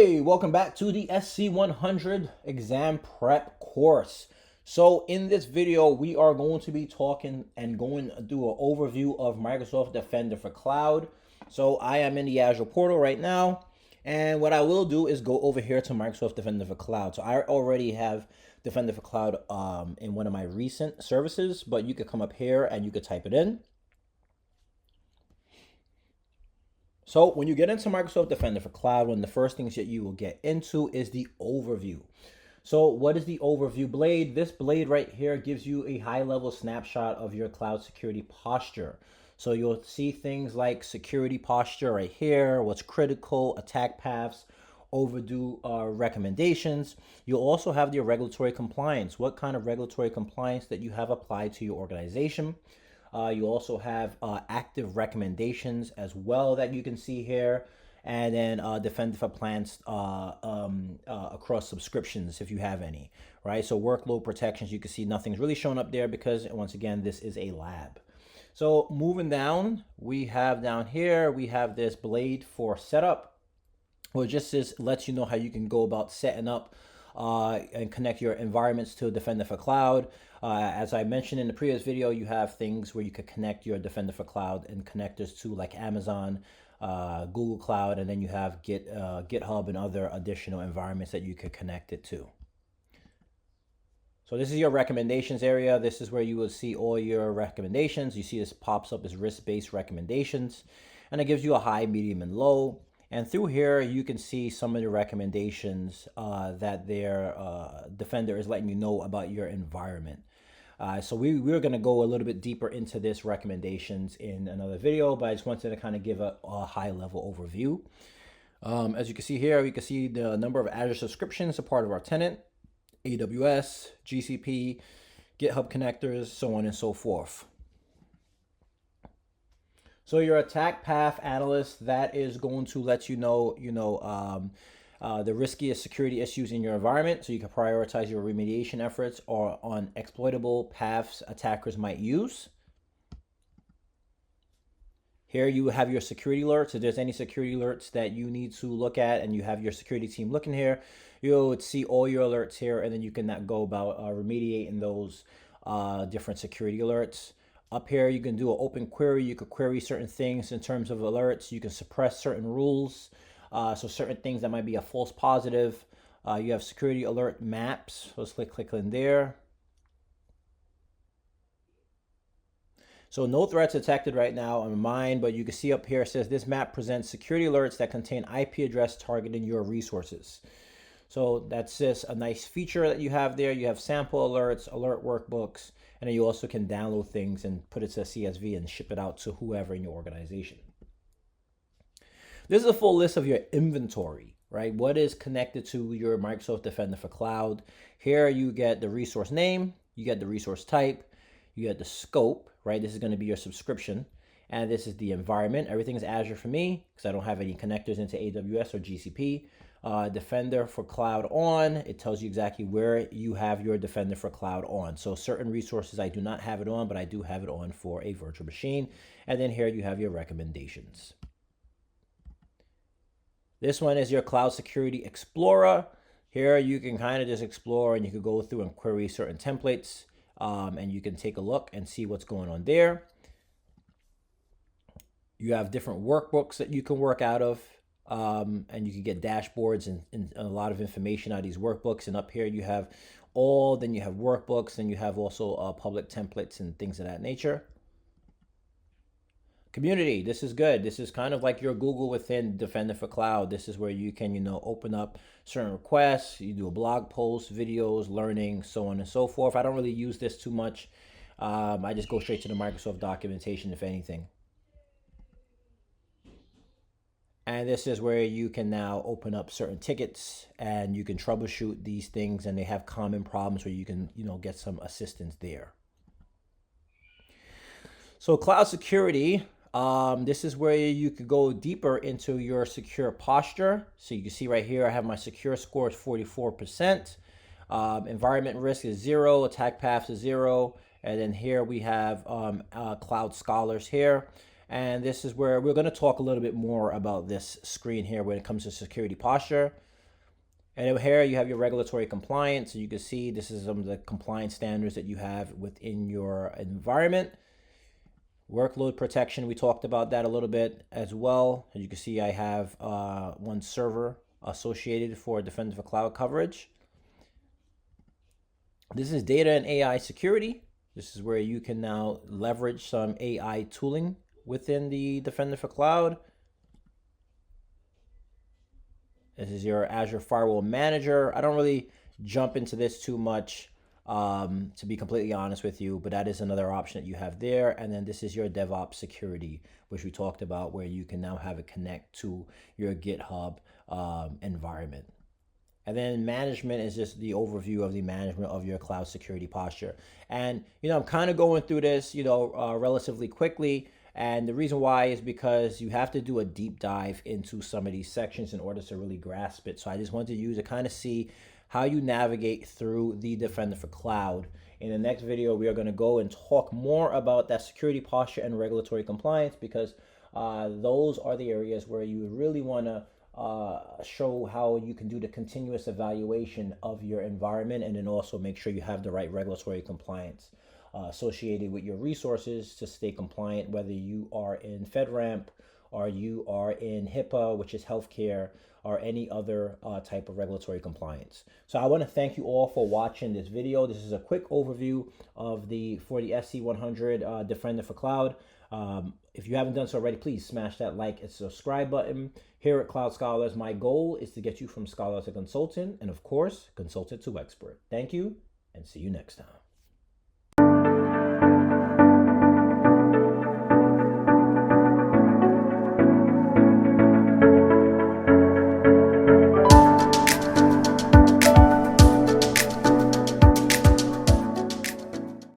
Hey, welcome back to the SC-100 exam prep course. So in this video, we are going to be talking and going to do an overview of Microsoft Defender for Cloud. So I am in the Azure portal right now. And what I will do is go over here to Microsoft Defender for Cloud. So I already have Defender for Cloud in one of my recent services, but you could come up here and you could type it in. So when you get into Microsoft Defender for Cloud, one of the first things that you will get into is the overview. So what is the overview blade? This blade right here gives you a high-level snapshot of your cloud security posture. So you'll see things like security posture right here, what's critical, attack paths, overdue recommendations. You'll also have your regulatory compliance, what kind of regulatory compliance that you have applied to your organization. You also have active recommendations as well that you can see here, and then Defender for plans across subscriptions if you have any, right? So workload protections, you can see nothing's really shown up there because once again, this is a lab. So moving down, we have down here, we have this blade for setup, which just lets you know how you can go about setting up and connect your environments to Defender for Cloud. As I mentioned in the previous video, you have things where you could connect your Defender for Cloud and connectors to like Amazon, Google Cloud, and then you have GitHub and other additional environments that you could connect it to. So this is your recommendations area. This is where you will see all your recommendations. You see this pops up as risk-based recommendations, and it gives you a high, medium, and low. And through here, you can see some of the recommendations that their Defender is letting you know about your environment. So we're going to go a little bit deeper into this recommendations in another video, but I just wanted to kind of give a high-level overview. As you can see here, you can see the number of Azure subscriptions, a part of our tenant, AWS, GCP, GitHub connectors, so on and so forth. So your attack path analyst, that is going to let you know, the riskiest security issues in your environment, so you can prioritize your remediation efforts or on exploitable paths attackers might use. Here you have your security alerts. If there's any security alerts that you need to look at and you have your security team looking here, you'll see all your alerts here, and then you can go about remediating those different security alerts. Up here, you can do an open query. You could query certain things in terms of alerts. You can suppress certain rules. So certain things that might be a false positive. You have security alert maps. Let's click in there. So no threats detected right now on mine, but you can see up here it says this map presents security alerts that contain IP address targeting your resources. So that's just a nice feature that you have there. You have sample alerts, alert workbooks, and then you also can download things and put it to a CSV and ship it out to whoever in your organization. This is a full list of your inventory, right? What is connected to your Microsoft Defender for Cloud. Here you get the resource name, you get the resource type, you get the scope, right? This is going to be your subscription. And this is the environment. Everything is Azure for me because I don't have any connectors into AWS or GCP. Defender for Cloud on, it tells you exactly where you have your Defender for Cloud on. So certain resources I do not have it on, but I do have it on for a virtual machine. And then here you have your recommendations. This one is your Cloud Security Explorer. Here you can kind of just explore and you can go through and query certain templates, and you can take a look and see what's going on there. You have different workbooks that you can work out of. And you can get dashboards and a lot of information out of these workbooks. And up here you have then you have workbooks, and you have also public templates and things of that nature. Community, this is good. This is kind of like your Google within Defender for Cloud. This is where you can, open up certain requests. You do a blog post, videos, learning, so on and so forth. I don't really use this too much. I just go straight to the Microsoft documentation, if anything. And this is where you can now open up certain tickets and you can troubleshoot these things, and they have common problems where you can, get some assistance there. So cloud security, this is where you could go deeper into your secure posture. So you can see right here, I have my secure score is 44%. Environment risk is 0, attack path is 0. And then here we have cloud scholars here. And this is where we're going to talk a little bit more about this screen here when it comes to security posture. And here you have your regulatory compliance. So you can see this is some of the compliance standards that you have within your environment. Workload protection, we talked about that a little bit as well. As you can see, I have one server associated for Defender for Cloud coverage. This is data and AI security. This is where you can now leverage some AI tooling within the Defender for Cloud. This is your Azure Firewall Manager. I don't really jump into this too much, to be completely honest with you, but that is another option that you have there. And then this is your DevOps security, which we talked about, where you can now have it connect to your GitHub environment. And then management is just the overview of the management of your cloud security posture. And, I'm kind of going through this, relatively quickly. And the reason why is because you have to do a deep dive into some of these sections in order to really grasp it. So I just wanted to use to kind of see how you navigate through the Defender for Cloud. In the next video, we are going to go and talk more about that security posture and regulatory compliance, because those are the areas where you really want to show how you can do the continuous evaluation of your environment, and then also make sure you have the right regulatory compliance associated with your resources to stay compliant, whether you are in FedRAMP or you are in HIPAA, which is healthcare, or any other type of regulatory compliance. So I want to thank you all for watching this video. This is a quick overview of the SC-100 Defender for Cloud. If you haven't done so already, please smash that like and subscribe button. Here at Cloud Scholars, my goal is to get you from scholar to consultant, and of course, consultant to expert. Thank you, and see you next time.